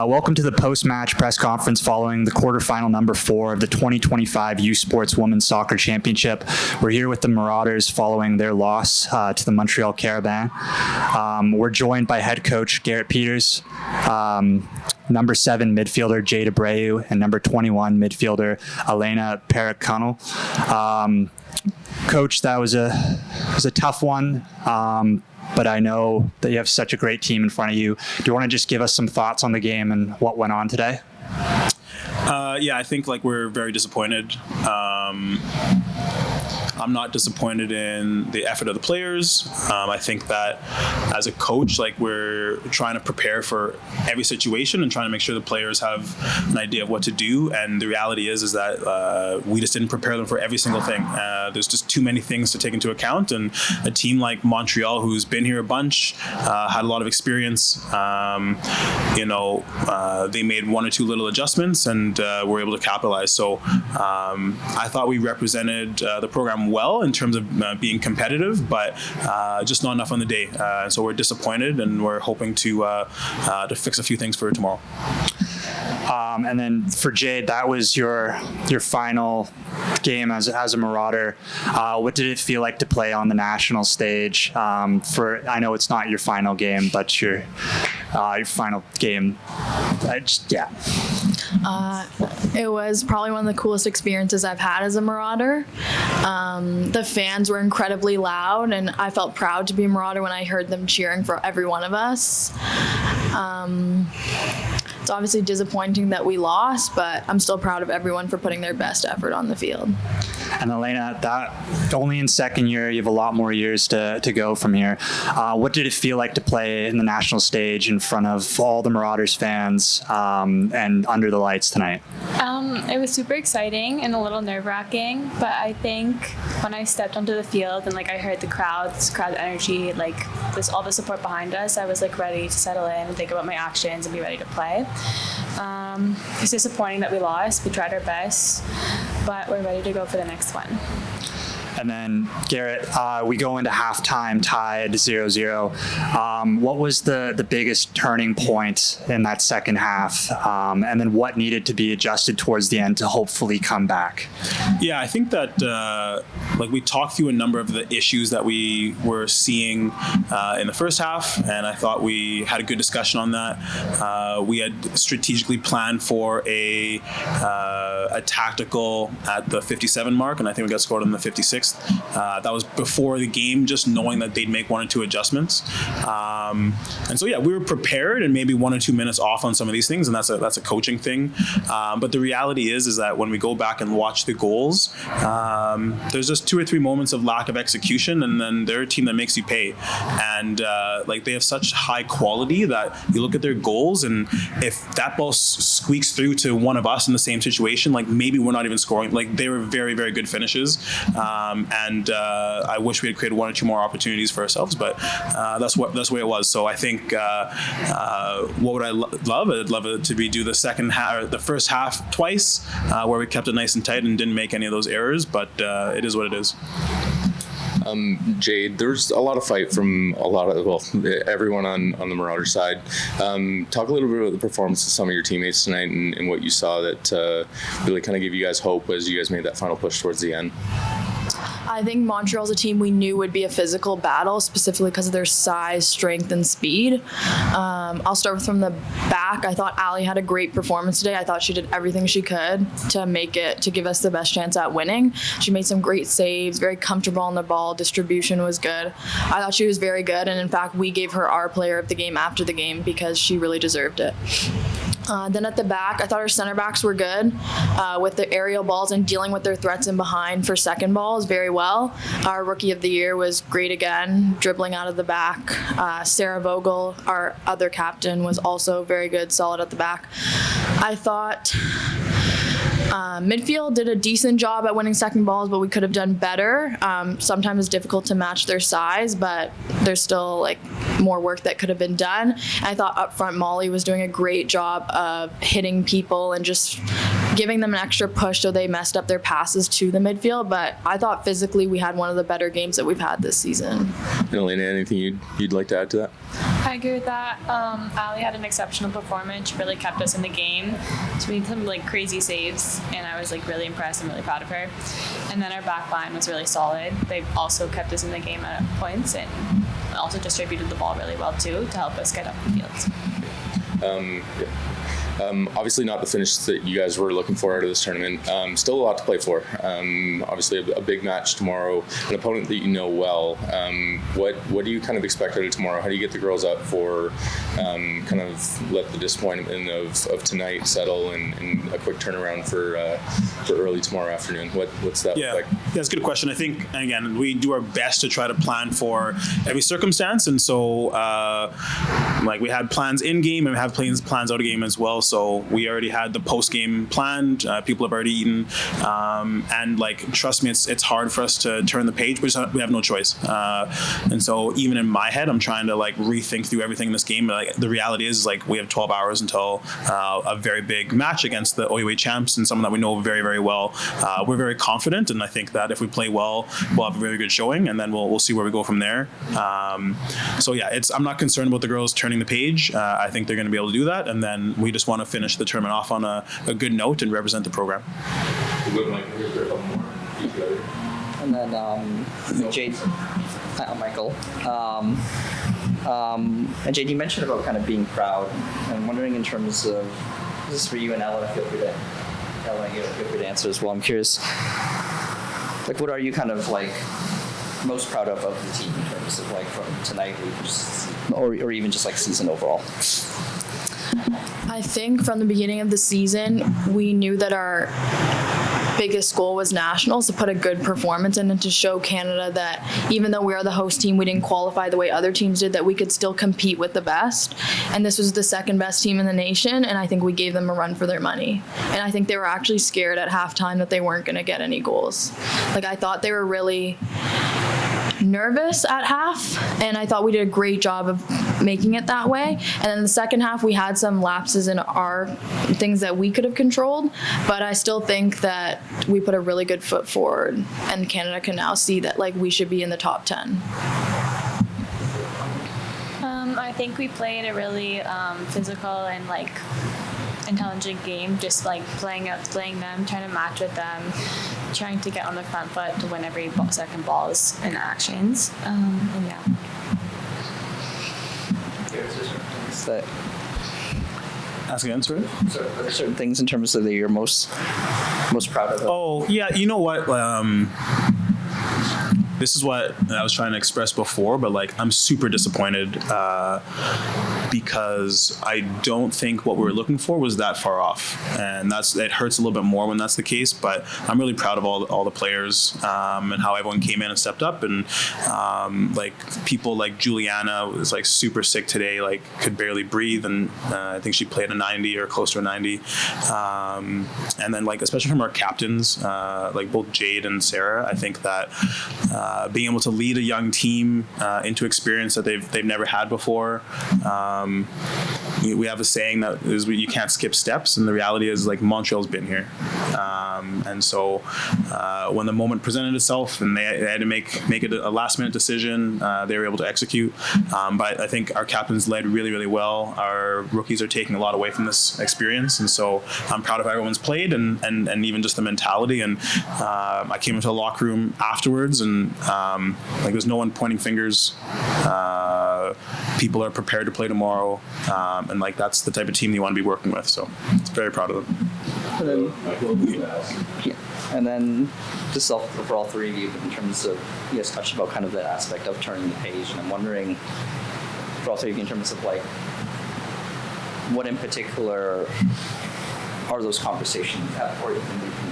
Welcome to the post-match press conference following the quarterfinal number 4 of the 2025 U Sports Women's Soccer Championship. We're here with the Marauders following their loss to the Montreal Carabins. We're joined by head coach Garrett Peters, number 7 midfielder Jade Abreo, and number 21 midfielder Ellena Parekunnel. Coach, that was a tough one. But I know that you have such a great team in front of you. Do you want to just give us some thoughts on the game and what went on today? Yeah, I think we're very disappointed. I'm not disappointed in the effort of the players. I think that as a coach, we're trying to prepare for every situation and trying to make sure the players have an idea of what to do. And the reality is that we just didn't prepare them for every single thing. There's just too many things to take into account. And a team like Montreal, who's been here a bunch, had a lot of experience. They made one or two little adjustments and were able to capitalize. So I thought we represented the program well in terms of being competitive, but just not enough on the day. So we're disappointed, and we're hoping to fix a few things for tomorrow. And then for Jade, that was your final game as a Marauder. What did it feel like to play on the national stage? I know it's not your final game, but your final game. It was probably one of the coolest experiences I've had as a Marauder. The fans were incredibly loud, and I felt proud to be a Marauder when I heard them cheering for every one of us. It's obviously disappointing that we lost, but I'm still proud of everyone for putting their best effort on the field. And Ellena, that only in second year, you have a lot more years to go from here. What did it feel like to play in the national stage in front of all the Marauders fans and under the lights tonight? It was super exciting and a little nerve-wracking, but I think when I stepped onto the field and I heard the crowd energy, all the support behind us, I was ready to settle in and think about my actions and be ready to play. It's disappointing that we lost. We tried our best, but we're ready to go for the next one. And then, Garrett, we go into halftime tied 0-0. What was the biggest turning point in that second half? And then what needed to be adjusted towards the end to hopefully come back? Yeah, I think that we talked through a number of the issues that we were seeing in the first half, and I thought we had a good discussion on that. We had strategically planned for a tactical at the 57 mark, and I think we got scored on the 56th. That was before the game, just knowing that they'd make one or two adjustments. And so, we were prepared and maybe 1 or 2 minutes off on some of these things, and that's a coaching thing. But the reality is that when we go back and watch the goals, there's just 2 or 3 moments of lack of execution, and then they're a team that makes you pay. And they have such high quality that you look at their goals, and if that ball squeaks through to one of us in the same situation, maybe we're not even scoring. They were very, very good finishes. And I wish we had created 1 or 2 more opportunities for ourselves, but that's the way it was. So I think what would I love? I'd love it to redo the second half, or the first half twice, where we kept it nice and tight and didn't make any of those errors. But it is what it is. Jade, there's a lot of fight from everyone on the Marauder side. Talk a little bit about the performance of some of your teammates tonight and what you saw that really kind of gave you guys hope as you guys made that final push towards the end. I think Montreal's a team we knew would be a physical battle, specifically because of their size, strength, and speed. I'll start from the back. I thought Allie had a great performance today. I thought she did everything she could to give us the best chance at winning. She made some great saves, very comfortable on the ball. Distribution was good. I thought she was very good, and in fact, we gave her our player of the game after the game because she really deserved it. Then at the back, I thought our center backs were good with the aerial balls and dealing with their threats in behind for second balls very well. Our rookie of the year was great again, dribbling out of the back. Sarah Vogel, our other captain, was also very good, solid at the back. I thought midfield did a decent job at winning second balls, but we could have done better. Sometimes it's difficult to match their size, but there's still more work that could have been done. And I thought up front Molly was doing a great job of hitting people and just giving them an extra push so they messed up their passes to the midfield. But I thought physically we had one of the better games that we've had this season. Ellena, anything you'd like to add to that? I agree with that. Ali had an exceptional performance. She really kept us in the game. She made some like crazy saves, and I was like really impressed and really proud of her. And then our back line was really solid. They also kept us in the game at points and also distributed the ball really well too to help us get up the field. Obviously not the finish that you guys were looking for out of this tournament. Still a lot to play for. Obviously a big match tomorrow, an opponent that you know well. What do you kind of expect out of tomorrow? How do you get the girls up for kind of let the disappointment of tonight settle and a quick turnaround for early tomorrow afternoon? What's that look like? Yeah, that's a good question. I think, again, we do our best to try to plan for every circumstance. And so, like, we had plans in game and we have plans out of game as well. So we already had the post game planned. People have already eaten, and like trust me, it's hard for us to turn the page. We have no choice. And so even in my head, I'm trying to like rethink through everything in this game. Like the reality is like we have 12 hours until a very big match against the OUA champs and someone that we know very, very well. We're very confident, and I think that if we play well, we'll have a very good showing, and then we'll see where we go from there. So yeah, I'm not concerned about the girls turning the page. I think they're going to be able to do that, and then we just want to finish the tournament off on a good note and represent the program. And then Jade, Michael, and Jade, you mentioned about kind of being proud. I'm wondering in terms of, this is for you and Ellena, feel free to answer as well. I'm curious, like, what are you kind of like most proud of the team in terms of like from tonight or even just like season overall? I think from the beginning of the season, we knew that our biggest goal was nationals, to put a good performance in and to show Canada that even though we are the host team, we didn't qualify the way other teams did, that we could still compete with the best. And this was the second best team in the nation, and I think we gave them a run for their money. And I think they were actually scared at halftime that they weren't going to get any goals. Like, I thought they were really nervous at half, and I thought we did a great job of making it that way. And then the second half, we had some lapses in our things that we could have controlled, but I still think that we put a really good foot forward, and Canada can now see that like we should be in the top 10. I think we played a really physical and like intelligent game, just like playing them, trying to match with them, trying to get on the front foot to win every second balls and actions. And yeah. Ask again, sorry? So are there certain things in terms of that you're most proud of? Oh, yeah, you know what? This is what I was trying to express before, but like I'm super disappointed because I don't think what we were looking for was that far off, and it hurts a little bit more when that's the case. But I'm really proud of all the players and how everyone came in and stepped up, and like people like Juliana was like super sick today, like could barely breathe, and I think she played a 90 or close to a 90. And then like especially from our captains, like both Jade and Sarah, I think that being able to lead a young team into experience that they've never had before. We have a saying that is you can't skip steps, and the reality is like Montreal's been here, and so when the moment presented itself and they had to make it a last minute decision, they were able to execute. But I think our captains led really, really well. Our rookies are taking a lot away from this experience, and so I'm proud of how everyone's played and even just the mentality. And I came into the locker room afterwards, and like there's no one pointing fingers. People are prepared to play tomorrow, and like that's the type of team you want to be working with. So it's very proud of them. And then just for all three of you, in terms of, you guys touched about kind of the aspect of turning the page, and I'm wondering for all three of you in terms of like what in particular are those conversations you have, or even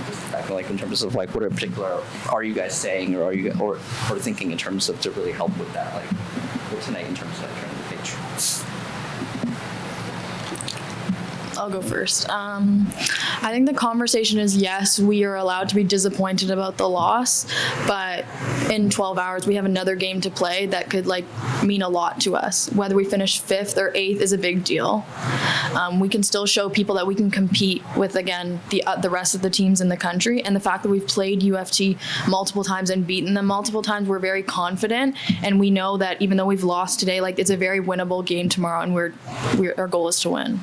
just back like in terms of like what in particular are you guys saying, or are you or thinking in terms of to really help with that, like with tonight in terms of like turning the page? I'll go first. I think the conversation is, yes, we are allowed to be disappointed about the loss, but in 12 hours we have another game to play that could like mean a lot to us. Whether we finish 5th or 8th is a big deal. We can still show people that we can compete with, again, the rest of the teams in the country. And the fact that we've played UFT multiple times and beaten them multiple times, we're very confident. And we know that even though we've lost today, like it's a very winnable game tomorrow, and our goal is to win.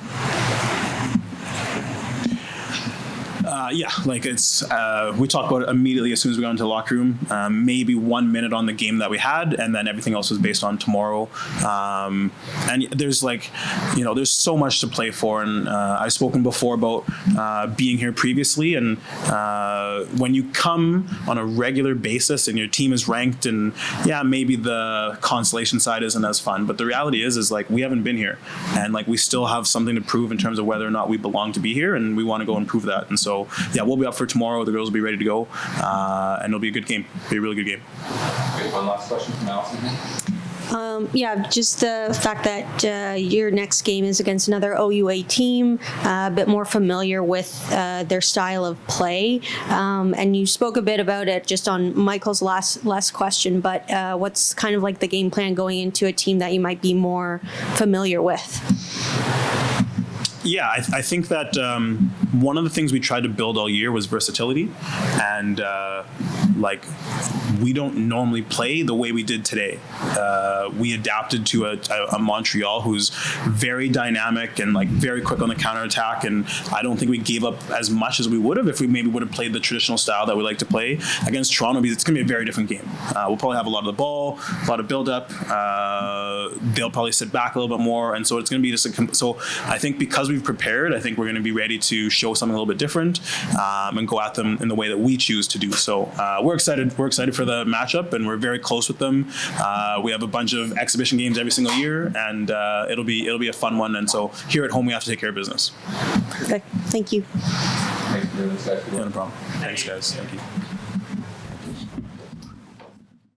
Yeah, like it's, we talk about it immediately as soon as we got into the locker room, maybe 1 minute on the game that we had, and then everything else was based on tomorrow. And there's like, there's so much to play for. And I've spoken before about being here previously. And when you come on a regular basis and your team is ranked, and yeah, maybe the consolation side isn't as fun, but the reality is like we haven't been here, and like we still have something to prove in terms of whether or not we belong to be here, and we want to go and prove that. And so yeah, we'll be up for tomorrow. The girls will be ready to go, and it'll be a good game. It'll be a really good game. Okay, one last question from Allison. Yeah, just the fact that your next game is against another OUA team, a bit more familiar with their style of play, and you spoke a bit about it just on Michael's last question. But what's kind of like the game plan going into a team that you might be more familiar with? Yeah, I think that one of the things we tried to build all year was versatility, and like we don't normally play the way we did today. We adapted to a Montreal who's very dynamic and like very quick on the counterattack, and I don't think we gave up as much as we would have if we maybe would have played the traditional style that we like to play against Toronto, because it's going to be a very different game. We'll probably have a lot of the ball, a lot of build-up. They'll probably sit back a little bit more, and so it's going to be just so I think because we've prepared, I think we're going to be ready to show something a little bit different and go at them in the way that we choose to do. So we're excited. We're excited for the matchup, and we're very close with them. We have a bunch of exhibition games every single year, and it'll be a fun one. And so here at home, we have to take care of business. Perfect. Thank you. Thanks for doing this, guys. Yeah, no problem. Thanks, guys. Thank you.